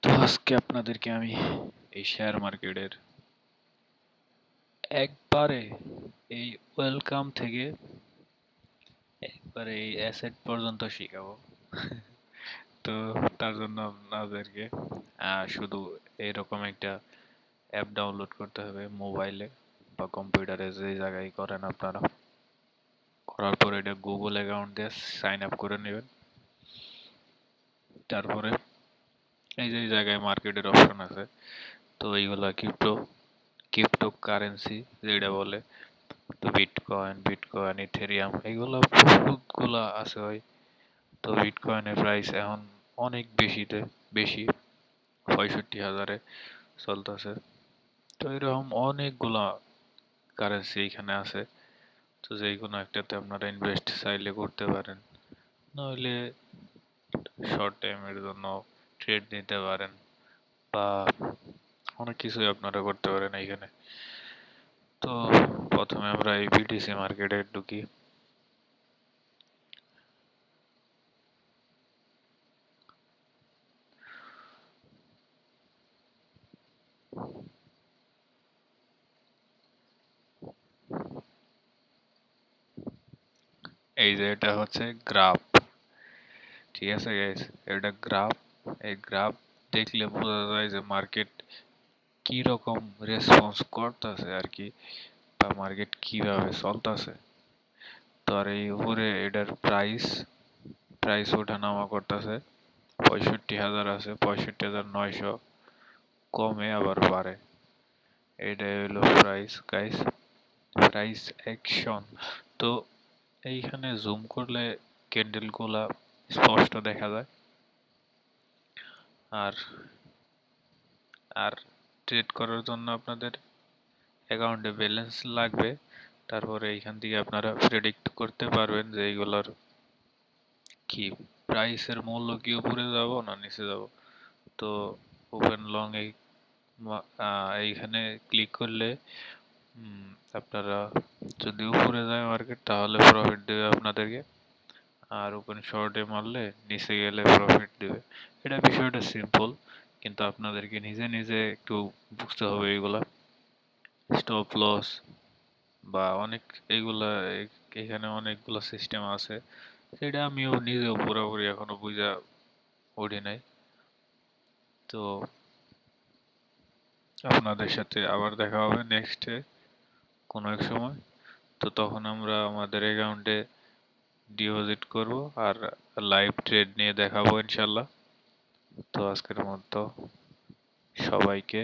তো আজকে আপনাদেরকে আমি এই শেয়ার মার্কেটের একবারে এই ওয়েলকাম থেকে একবারে এই অ্যাসেট পর্যন্ত শিখাবো। তো তার জন্য আপনাদেরকে শুধু এরকম একটা অ্যাপ ডাউনলোড করতে হবে মোবাইলে বা কম্পিউটারে, যে জায়গায় করেন আপনারা। করার পর এটা গুগল অ্যাকাউন্ট দিয়ে সাইন আপ করে নেবেন। তারপরে এই যে এই জায়গায় মার্কেটের অপশন আছে, তো এইগুলা ক্রিপ্টো কারেন্সি যেটা বলে, তো বিটকয়েন ইথেরিয়াম এইগুলা বহুতগুলা আছে ভাই। তো বিটকয়েনের প্রাইস এখন অনেক বেশি 65,000-এ চলতেছে। তো এরকম অনেকগুলা কারেন্সি এখানে আছে। তো যে কোনো একটাতে আপনারা ইনভেস্ট চাইলে করতে পারেন, নইলে শর্ট টাইমের জন্য ট্রেড নিতে পারেন, বা অনেক কিছুই আপনারা করতে পারেন এইখানে। তো প্রথমে আমরা এই বিটিসি মার্কেটে ঢুকি। এই যে এটা হচ্ছে গ্রাফ, ঠিক আছে গাইস, এটা গ্রাফ। এই গ্রাফ দেখলে বোঝা যায় যে মার্কেট কি রকম রেসপন্স করতেছে আর কি, বা মার্কেট কিভাবে চলতেছে। তো আর এই উপরে এটার প্রাইস ওঠানামা করতেছে। 65,000 আছে, 65,900, কমে আবার বাড়ে। এটাই হলো প্রাইস গাইস, প্রাইস অ্যাকশন। তো এইখানে জুম করলে ক্যান্ডেল গুলা স্পষ্ট দেখা যায়। আর আর ট্রেড করার জন্য আপনাদের অ্যাকাউন্টে ব্যালেন্স লাগবে। তারপরে এইখান থেকে আপনারা প্রেডিক্ট করতে পারবেন যে এইগুলোর কি প্রাইসের মূল্য কি উপরে যাব না নিচে যাব। তো ওপেন লং এইখানে ক্লিক করলে আপনারা যদি উপরে যায় মার্কেট তাহলে প্রফিট দেবে আপনাদেরকে, আর ওপেন শর্টে মারলে নিচে গেলে প্রফিট দেবে। এটা বিষয়টা সিম্পল, কিন্তু আপনাদেরকে নিজে নিজে একটু বুঝতে হবে এইগুলা, স্টপ লস বা অনেক এইগুলা। এখানে অনেকগুলো সিস্টেম আছে, সেটা আমিও নিজেও পুরোপুরি এখনো বুঝা উঠি নাই। তো আপনাদের সাথে আবার দেখা হবে নেক্সটে কোনো এক সময়। তো তখন আমরা আমাদের অ্যাকাউন্টে ডিপোজিট করব আর লাইভ ট্রেড নিয়ে দেখাবো ইনশাল্লাহ। তো আজকের মতো সবাইকে